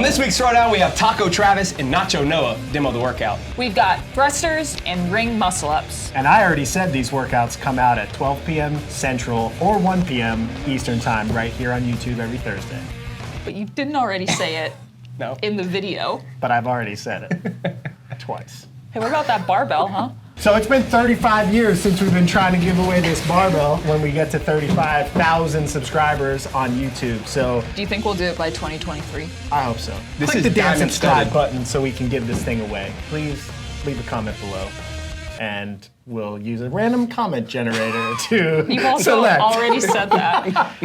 this week's Throwdown, we have Taco Travis and Nacho Noah demo the workout. We've got thrusters and ring muscle-ups. And I already said these workouts come out at 12 p.m. Central or 1 p.m. Eastern Time right here on YouTube every Thursday. But you didn't already say it in the video. But I've already said it twice. Hey, what about that barbell, huh? So it's been 35 years since we've been trying to give away this barbell when we get to 35,000 subscribers on YouTube. So do you think we'll do it by 2023? I hope so. This Click is the damn subscribe studded button so we can give this thing away. Please leave a comment below. And we'll use a random comment generator to You've also select. already said that.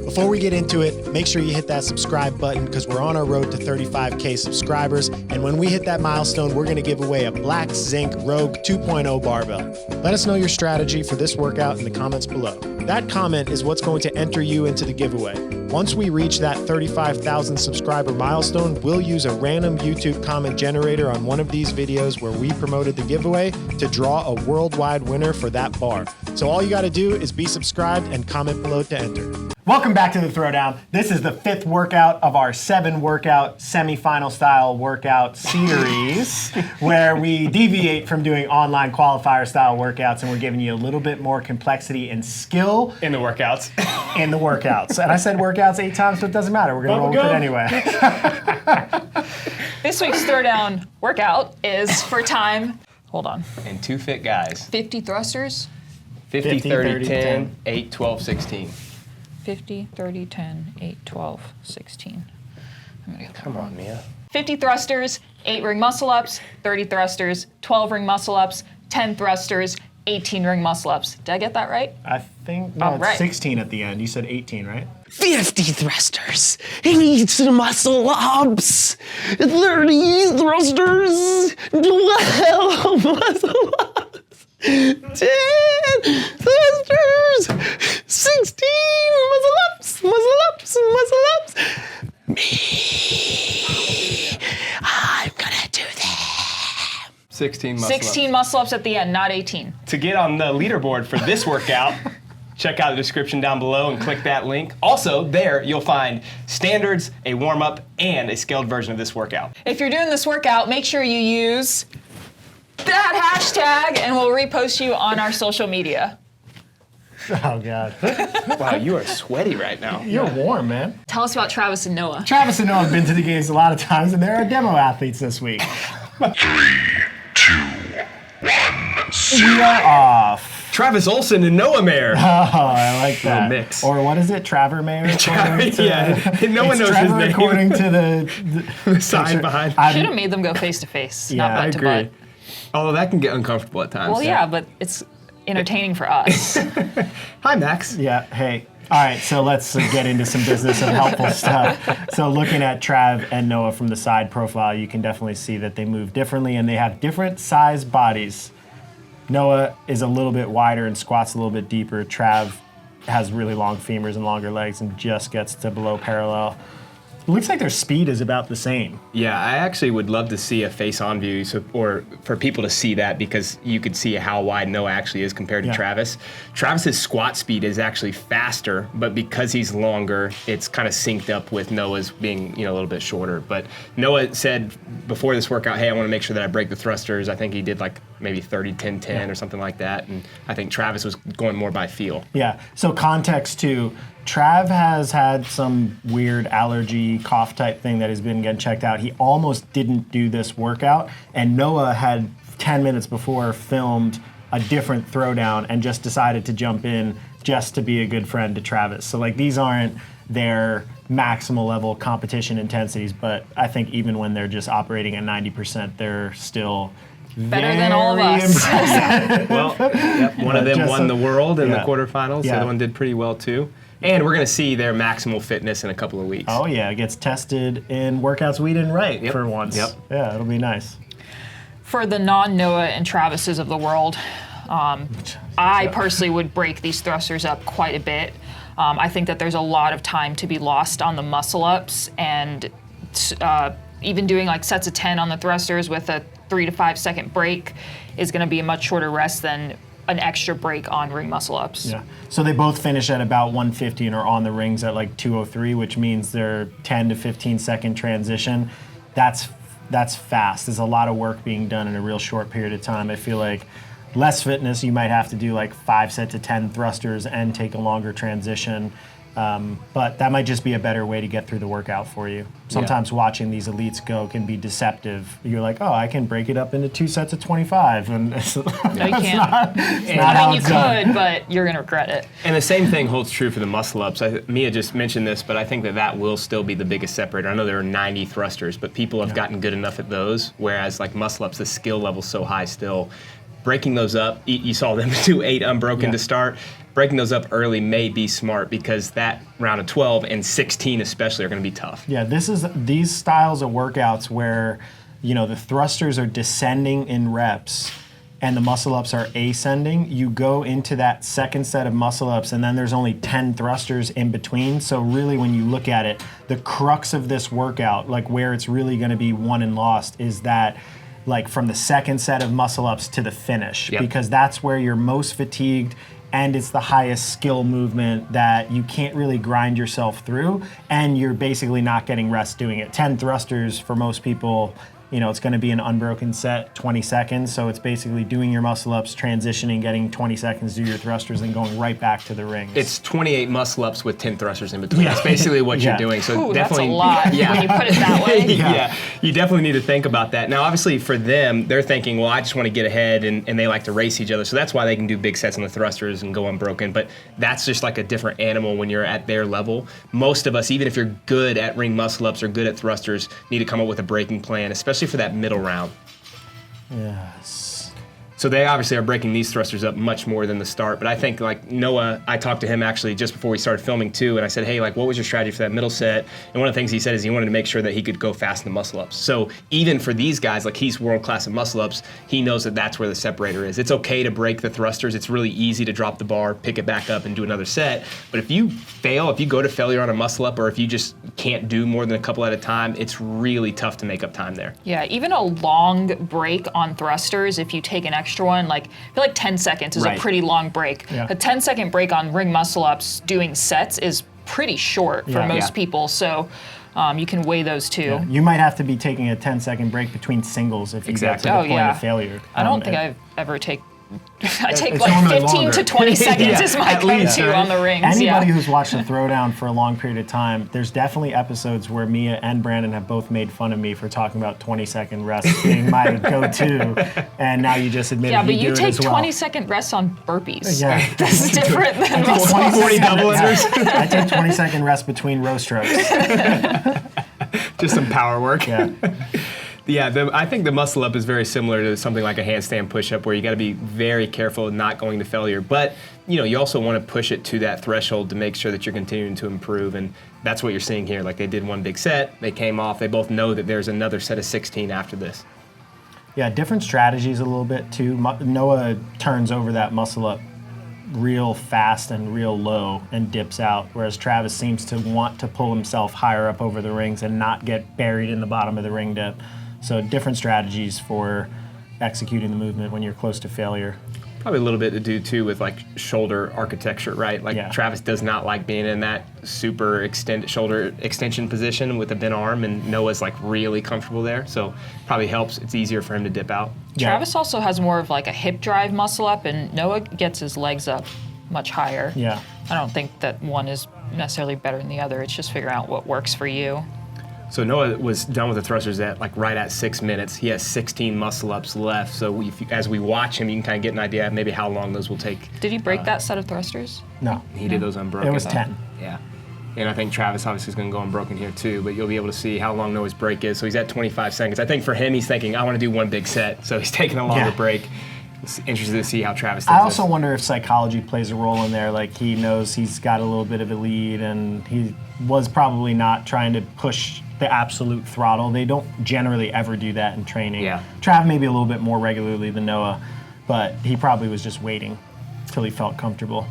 Before we get into it, make sure you hit that subscribe button because we're on our road to 35K subscribers. And when we hit that milestone, we're going to give away a 𝐷𝐐 Rogue 2.0 barbell. Let us know your strategy for this workout in the comments below. That comment is what's going to enter you into the giveaway. Once we reach that 35,000 subscriber milestone, we'll use a random YouTube comment generator on one of these videos where we promoted the giveaway to draw a worldwide winner for that bar. So all you got to do is be subscribed and comment below to enter. Welcome back to the Throwdown. This is the 5th workout of our 7-workout semifinal style workout series where we deviate from doing online qualifier style workouts and we're giving you a little bit more complexity and skill In the workouts. in the workouts. And I said workouts 8 times, so it doesn't matter. We're going to roll with it anyway. This week's Throwdown workout is for time, hold on, And 2 fit guys. 50 thrusters, 50, 30, 10, 10, 8, 12, 16. 50, 30, 10, 8, 12, 16. I'm gonna get Come on, Mia. 50 thrusters, 8 ring muscle-ups, 30 thrusters, 12 ring muscle-ups, 10 thrusters, 18 ring muscle-ups. Did I get that right? I think, no, All it's right. 16 at the end. You said 18, right? 50 thrusters, 8 muscle-ups, 30 thrusters, 12 muscle-ups, 10 thrusters, 16 muscle-ups, muscle-ups, muscle-ups. Me, I'm gonna do that. 16 muscle 16 muscle-ups at the end, not 18. To get on the leaderboard for this workout, check out the description down below and click that link. Also, there you'll find standards, a warm-up, and a scaled version of this workout. If you're doing this workout, make sure you use that hashtag and we'll repost you on our social media. Oh, God. Wow, you are sweaty right now. You're warm, man. Tell us about Travis and Noah. Travis and Noah have been to the games a lot of times, and they're our demo athletes this week. 3, 2, 1, We are off. Travis Ohlsen and Noah Mayer. Oh, I like that. mix. Or what is it? Trevor Mayer? Yeah, no one knows his Trevor name. according to the Sign behind. Should have made them go face to face, Yeah, not I butt to agree. butt. Although that can get uncomfortable at times. Well, yeah, but it's entertaining for us. Hi, Max. Yeah, hey. All right, so let's get into some business and helpful stuff. So looking at Trav and Noah from the side profile, you can definitely see that they move differently and they have different size bodies. Noah is a little bit wider and squats a little bit deeper. Trav has really long femurs and longer legs and just gets to below parallel. It looks like their speed is about the same. Yeah, I actually would love to see a face-on view, or for people to see that, because you could see how wide Noah actually is compared to Yeah. Travis. Travis's squat speed is actually faster, but because he's longer, it's kind of synced up with Noah's being, a little bit shorter. But Noah said before this workout, hey, I want to make sure that I break the thrusters. I think he did like maybe 30, 10, 10 or something like that. And I think Travis was going more by feel. Yeah, so context too, Trav has had some weird allergy cough type thing that has been getting checked out. He almost didn't do this workout, and Noah had 10 minutes before filmed a different throwdown and just decided to jump in just to be a good friend to Travis. So like these aren't their maximal level competition intensities, but I think even when they're just operating at 90%, they're still Better than all of very us. impressive. Well, yep, one of them Just won the world in the yeah. quarterfinals. The Yeah. other one did pretty well too. And we're going to see their maximal fitness in a couple of weeks. Oh yeah, it gets tested in workouts we didn't write Yep. for once. Yep. Yeah, it'll be nice. For the non-Noah and Travises of the world, I personally would break these thrusters up quite a bit. I think that there's a lot of time to be lost on the muscle-ups, and even doing like sets of 10 on the thrusters with a 3 to 5 second break is going to be a much shorter rest than an extra break on ring muscle ups. Yeah. So they both finish at about 150 and are on the rings at like 203, which means they're 10 to 15 second transition. That's fast. There's a lot of work being done in a real short period of time. I feel like less fitness, you might have to do like 5 sets of 10 thrusters and take a longer transition. But that might just be a better way to get through the workout for you. Sometimes watching these elites go can be deceptive. You're like, oh, I can break it up into 2 sets of 25. And No, you can't. You could, but you're going to regret it. And the same thing holds true for the muscle ups. Mia just mentioned this, but I think that will still be the biggest separator. I know there are 90 thrusters, but people have gotten good enough at those, whereas like muscle ups, the skill level's so high still. Breaking those up, you saw them do 8 unbroken to start. Breaking those up early may be smart because that round of 12 and 16 especially are going to be tough. Yeah, these styles of workouts where, the thrusters are descending in reps and the muscle ups are ascending. You go into that second set of muscle ups and then there's only 10 thrusters in between. So really when you look at it, the crux of this workout, like where it's really going to be won and lost, is that like from the second set of muscle ups to the finish, because that's where you're most fatigued and it's the highest skill movement that you can't really grind yourself through, and you're basically not getting rest doing it. 10 thrusters for most people, it's going to be an unbroken set, 20 seconds, so it's basically doing your muscle ups, transitioning, getting 20 seconds to do your thrusters, and going right back to the rings. It's 28 muscle ups with 10 thrusters in between. That's basically what you're doing. So definitely, that's a lot when you put it that way. You definitely need to think about that. Now, obviously, for them, they're thinking, well, I just want to get ahead, and they like to race each other. So that's why they can do big sets on the thrusters and go unbroken. But that's just like a different animal when you're at their level. Most of us, even if you're good at ring muscle ups or good at thrusters, need to come up with a breaking plan, especially for that middle round. Yes. So they obviously are breaking these thrusters up much more than the start, but I think like Noah, I talked to him actually just before we started filming too, and I said, hey, like what was your strategy for that middle set? And one of the things he said is he wanted to make sure that he could go fast in the muscle ups. So even for these guys, like he's world class at muscle ups, he knows that that's where the separator is. It's okay to break the thrusters. It's really easy to drop the bar, pick it back up and do another set. But if you fail, if you go to failure on a muscle up, or if you just can't do more than a couple at a time, it's really tough to make up time there. Yeah, even a long break on thrusters, if you take an extra one, like I feel like 10 seconds is a pretty long break. Yeah. A 10-second break on ring muscle ups doing sets is pretty short for most people, so you can weigh those too. Yeah. You might have to be taking a 10-second break between singles if you get to the point of failure. I don't think I've ever I take it's like normally 15 longer. to 20 seconds is my go-to on the rings. Anybody who's watched the Throwdown for a long period of time, there's definitely episodes where Mia and Brandon have both made fun of me for talking about 20-second rests being my go-to, and now you just admit but you you do take it as well. 20-second rests on burpees. Yeah. That's different than muscle ups. 40 double unders. I take 20-second rest between row strokes. Just some power work. Yeah. Yeah, I think the muscle up is very similar to something like a handstand push-up where you got to be very careful of not going to failure. But, you also want to push it to that threshold to make sure that you're continuing to improve. And that's what you're seeing here. Like they did one big set, they came off, they both know that there's another set of 16 after this. Yeah, different strategies a little bit too. Noah turns over that muscle up real fast and real low and dips out, whereas Travis seems to want to pull himself higher up over the rings and not get buried in the bottom of the ring dip. So different strategies for executing the movement when you're close to failure. Probably a little bit to do too with like shoulder architecture, right? Like Travis does not like being in that super shoulder extension position with a bent arm, and Noah's like really comfortable there. So probably helps. It's easier for him to dip out. Travis also has more of like a hip drive muscle up, and Noah gets his legs up much higher. Yeah. I don't think that one is necessarily better than the other. It's just figuring out what works for you. So Noah was done with the thrusters at like right at 6 minutes. He has 16 muscle ups left. So as we watch him, you can kind of get an idea of maybe how long those will take. Did he break that set of thrusters? No. He did those unbroken. It was 10. Yeah. And I think Travis obviously is going to go unbroken here too, but you'll be able to see how long Noah's break is. So he's at 25 seconds. I think for him, he's thinking, I want to do one big set. So he's taking a longer break. It's interested to see how Travis does I also this. wonder if psychology plays a role in there. Like he knows he's got a little bit of a lead, and he was probably not trying to push the absolute throttle. They don't generally ever do that in training. Yeah. Trav maybe a little bit more regularly than Noah, but he probably was just waiting till he felt comfortable.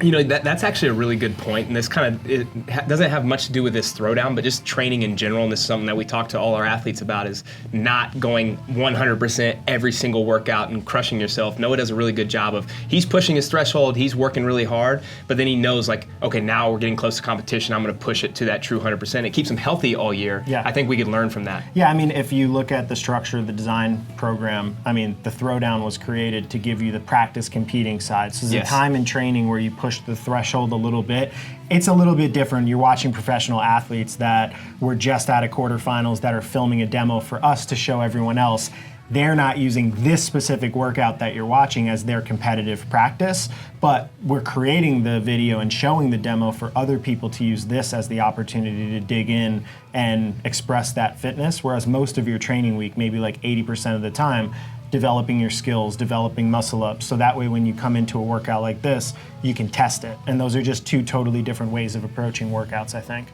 You know, that's actually a really good point, and this kind of doesn't have much to do with this throwdown, but just training in general, and this is something that we talk to all our athletes about, is not going 100% every single workout and crushing yourself. Noah does a really good job of, he's pushing his threshold, he's working really hard, but then he knows, like, okay, now we're getting close to competition, I'm going to push it to that true 100%. It keeps him healthy all year. Yeah. I think we could learn from that. Yeah, I mean, if you look at the structure of the design program, I mean, the throwdown was created to give you the practice competing side. So there's a time in training where you push the threshold a little bit. It's a little bit different. You're watching professional athletes that were just out of quarterfinals that are filming a demo for us to show everyone else. They're not using this specific workout that you're watching as their competitive practice, but we're creating the video and showing the demo for other people to use this as the opportunity to dig in and express that fitness, whereas most of your training week, maybe like 80% of the time, developing your skills, developing muscle ups, so that way when you come into a workout like this, you can test it. And those are just two totally different ways of approaching workouts, I think.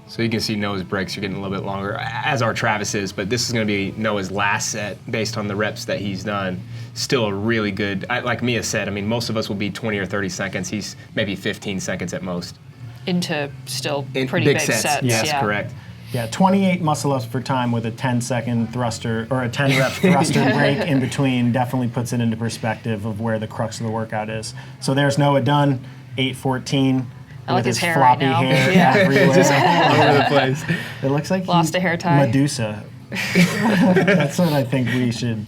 So you can see Noah's breaks are getting a little bit longer, as are Travis's, but this is going to be Noah's last set based on the reps that he's done. Still a really good, like Mia said, I mean, most of us will be 20 or 30 seconds. He's maybe 15 seconds at most. Into still pretty big sets. Yes, correct. Yeah, 28 muscle ups per time with a 10-second thruster or a 10-rep thruster break in between definitely puts it into perspective of where the crux of the workout is. So there's Noah done, 8:14. I like with his hair floppy right now. hair Yeah. everywhere. Just all over the place. It looks like Lost a hair tie. Medusa. That's what I think we should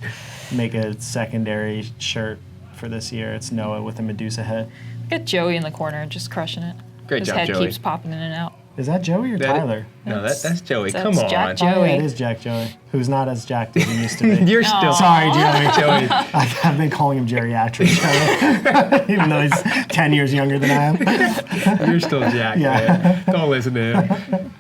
make a secondary shirt for this year. It's Noah with a Medusa head. Get Joey in the corner just crushing it. Great His job, head Joey. keeps popping in and out. Is that Joey or Tyler? No, that's Joey. That's Come on. Jack Oh, Joey. yeah, it is Jack Joey, who's not as jacked as he used to be. You're still Sorry, Joey. Joey. I've been calling him geriatric Joey, even though he's 10 years younger than I am. You're still Jack, Yeah. man. Don't listen to him.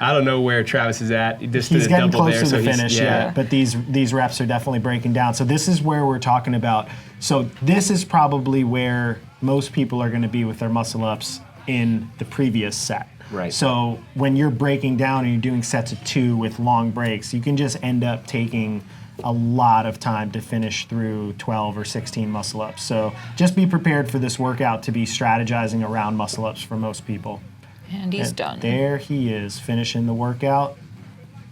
I don't know where Travis is at. He just He's did a getting double close there, to so the he's- finish, yeah. But these reps are definitely breaking down. So this is where we're talking about. So this is probably where most people are going to be with their muscle ups in the previous set. Right. So when you're breaking down and you're doing sets of 2 with long breaks, you can just end up taking a lot of time to finish through 12 or 16 muscle ups. So just be prepared for this workout to be strategizing around muscle ups for most people. And he's And done. There he is, finishing the workout.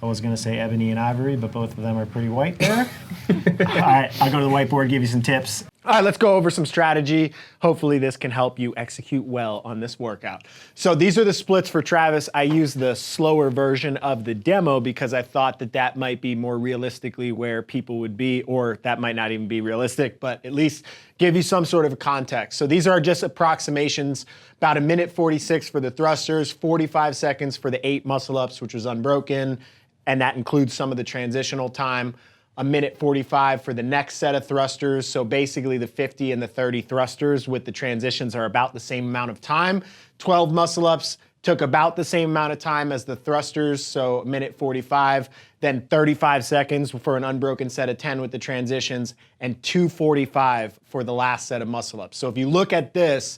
I was going to say ebony and ivory, but both of them are pretty white there. All right, I'll go to the whiteboard, give you some tips. All right, let's go over some strategy. Hopefully this can help you execute well on this workout. So these are the splits for Travis. I used the slower version of the demo because I thought that that might be more realistically where people would be, or that might not even be realistic, but at least give you some sort of a context. So these are just approximations, about 1:46 for the thrusters, 45 seconds for the 8 muscle ups, which was unbroken, and that includes some of the transitional time. 1:45 for the next set of thrusters. So basically the 50 and the 30 thrusters with the transitions are about the same amount of time. 12 muscle ups took about the same amount of time as the thrusters, so 1:45. Then 35 seconds for an unbroken set of 10 with the transitions, and 2:45 for the last set of muscle ups. So if you look at this,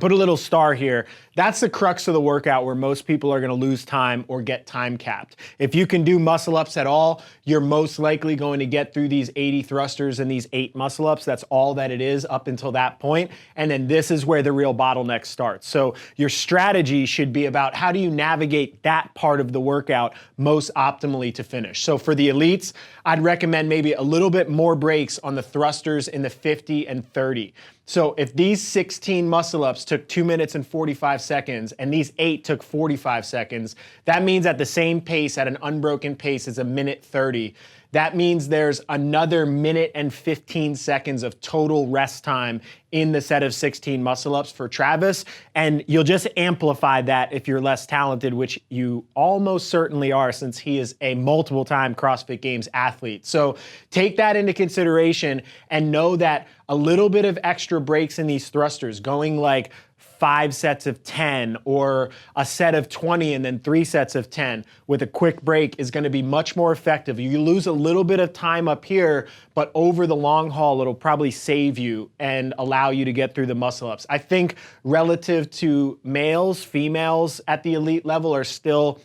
put a little star here. That's the crux of the workout where most people are gonna lose time or get time capped. If you can do muscle ups at all, you're most likely going to get through these 80 thrusters and these 8 muscle ups. That's all that it is up until that point. And then this is where the real bottleneck starts. So your strategy should be about how do you navigate that part of the workout most optimally to finish. So for the elites, I'd recommend maybe a little bit more breaks on the thrusters in the 50 and 30. So if these 16 muscle ups took 2 minutes and 45 seconds and these 8 took 45 seconds, that means at the same pace, at an unbroken pace, is 1:30. That means there's another 1:15 seconds of total rest time in the set of 16 muscle ups for Travis. And you'll just amplify that if you're less talented, which you almost certainly are since he is a multiple time CrossFit Games athlete. So take that into consideration and know that a little bit of extra breaks in these thrusters, going like 5 sets of 10 or a set of 20 and then 3 sets of 10 with a quick break is going to be much more effective. You lose a little bit of time up here, but over the long haul, it'll probably save you and allow you to get through the muscle ups. I think relative to males, females at the elite level are still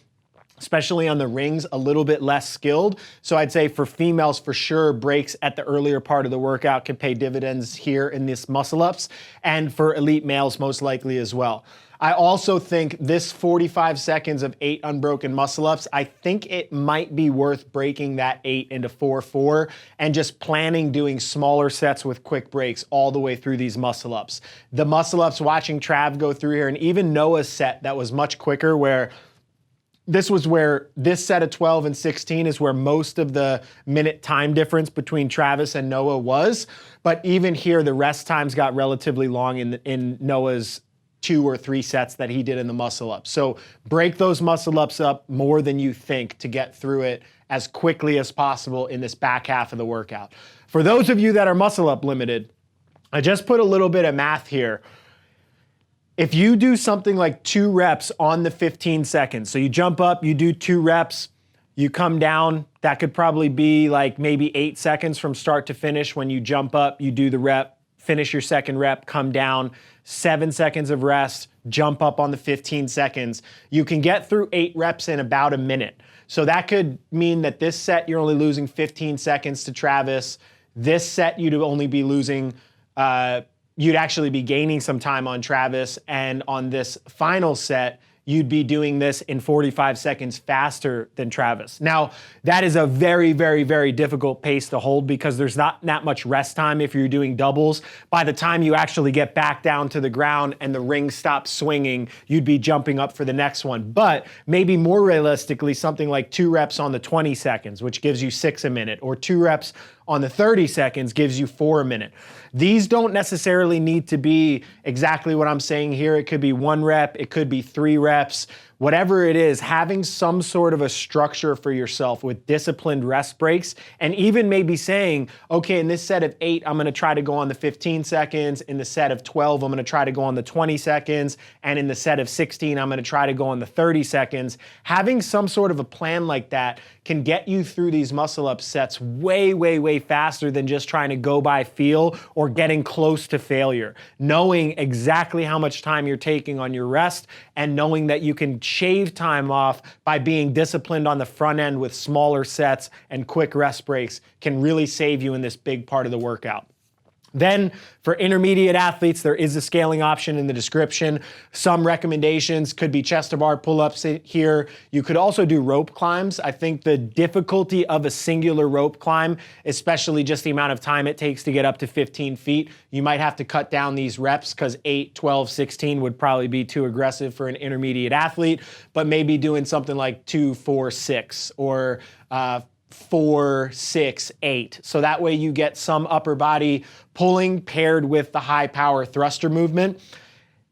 especially on the rings, a little bit less skilled. So I'd say for females, for sure, breaks at the earlier part of the workout can pay dividends here in this muscle ups, and for elite males, most likely as well. I also think this 45 seconds of 8 unbroken muscle ups, I think it might be worth breaking that 8 into 4-4 and just planning doing smaller sets with quick breaks all the way through these muscle ups. The muscle ups, watching Trav go through here, and even Noah's set that was much quicker, where this was where this set of 12 and 16 is where most of the minute time difference between Travis and Noah was. But even here, the rest times got relatively long in Noah's 2 or 3 sets that he did in the muscle ups. So break those muscle ups up more than you think to get through it as quickly as possible in this back half of the workout. For those of you that are muscle up limited, I just put a little bit of math here. If you do something like 2 reps on the 15 seconds, so you jump up, you do 2 reps, you come down, that could probably be like maybe 8 seconds from start to finish. When you jump up, you do the rep, finish your second rep, come down, 7 seconds of rest, jump up on the 15 seconds. You can get through 8 reps in about a minute. So that could mean that this set you're only losing 15 seconds to Travis. This set you'd only be losing, you'd actually be gaining some time on Travis, and on this final set, you'd be doing this in 45 seconds faster than Travis. Now, that is a very, very, very difficult pace to hold because there's not that much rest time if you're doing doubles. By the time you actually get back down to the ground and the ring stops swinging, you'd be jumping up for the next one. But maybe more realistically, something like 2 reps on the 20 seconds, which gives you 6 a minute, or 2 reps on the 30 seconds gives you 4 a minute. These don't necessarily need to be exactly what I'm saying here. It could be 1 rep, it could be 3 reps. Whatever it is, having some sort of a structure for yourself with disciplined rest breaks, and even maybe saying, okay, in this set of 8, I'm gonna try to go on the 15 seconds. In the set of 12, I'm gonna try to go on the 20 seconds. And in the set of 16, I'm gonna try to go on the 30 seconds. Having some sort of a plan like that can get you through these muscle up sets way, way, way faster than just trying to go by feel or getting close to failure. Knowing exactly how much time you're taking on your rest and knowing that you can shave time off by being disciplined on the front end with smaller sets and quick rest breaks can really save you in this big part of the workout. Then for intermediate athletes, there is a scaling option in the description. Some recommendations could be chest to bar pull-ups here. You could also do rope climbs. I think the difficulty of a singular rope climb, especially just the amount of time it takes to get up to 15 feet, you might have to cut down these reps because 8, 12, 16 would probably be too aggressive for an intermediate athlete, but maybe doing something like 2, 4, 6 or 4, 6, 8. So that way you get some upper body pulling paired with the high power thruster movement.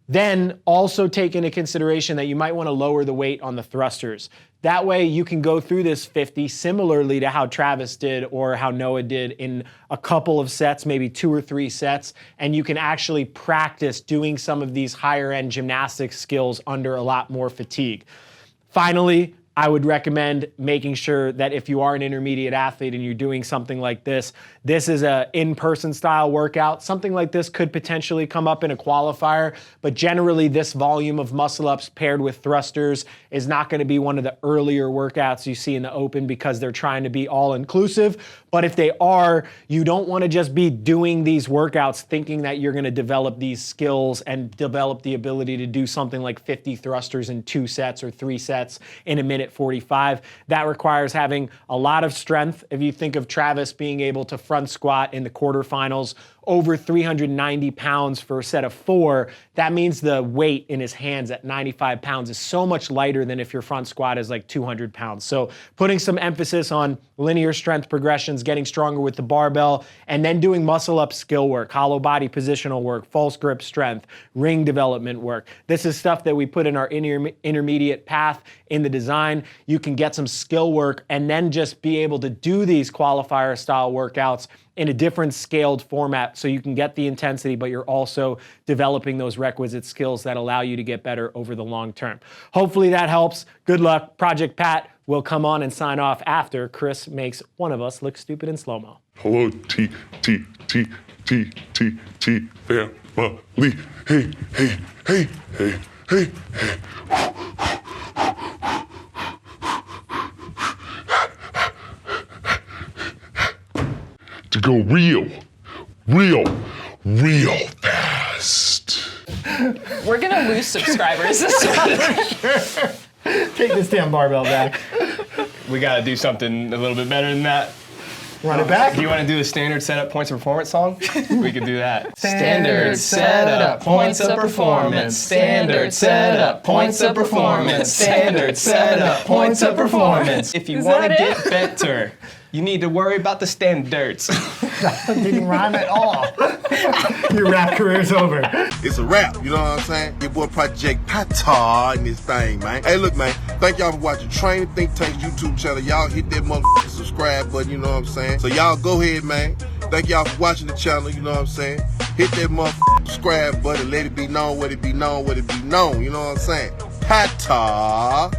Then also take into consideration that you might want to lower the weight on the thrusters. That way you can go through this 50 similarly to how Travis did or how Noah did in a couple of sets, maybe 2 or 3 sets, and you can actually practice doing some of these higher end gymnastics skills under a lot more fatigue. Finally, I would recommend making sure that if you are an intermediate athlete and you're doing something like this is a in-person style workout. Something like this could potentially come up in a qualifier, but generally this volume of muscle ups paired with thrusters is not going to be one of the earlier workouts you see in the open because they're trying to be all inclusive. But if they are, you don't want to just be doing these workouts thinking that you're going to develop these skills and develop the ability to do something like 50 thrusters in 2 sets or 3 sets in a minute 45. That requires having a lot of strength. If you think of Travis being able to front squat in the quarterfinals over 390 pounds for a set of 4, that means the weight in his hands at 95 pounds is so much lighter than if your front squat is like 200 pounds. So putting some emphasis on linear strength progressions, getting stronger with the barbell, and then doing muscle up skill work, hollow body positional work, false grip strength, ring development work. This is stuff that we put in our intermediate path in the design. You can get some skill work and then just be able to do these qualifier style workouts in a different scaled format so you can get the intensity, but you're also developing those requisite skills that allow you to get better over the long term. Hopefully that helps. Good luck. Project Pat will come on and sign off after Chris makes one of us look stupid in slow-mo. Hello, TTT family. Hey, hey, hey, hey, hey, hey. go real fast. We're gonna lose subscribers this week. Take this damn barbell back. We got to do something a little bit better than that. Run it back. Do you want to do the standard setup points of performance song? We could do that. Standard setup, points of performance. Standard setup, points of performance. Standard setup, points of performance. If you Is want to that get better, you need to worry about the standards. That didn't rhyme at all. Your rap career's over. It's a wrap, you know what I'm saying? Your boy Project Pata in this thing, man. Hey, look, man, thank y'all for watching Training Think Tank's YouTube channel. Y'all hit that motherfucking subscribe button, you know what I'm saying? So y'all go ahead, man. Thank y'all for watching the channel, you know what I'm saying? Hit that motherfucking subscribe button, let it be known, what it be known, what it be known, you know what I'm saying? Pata.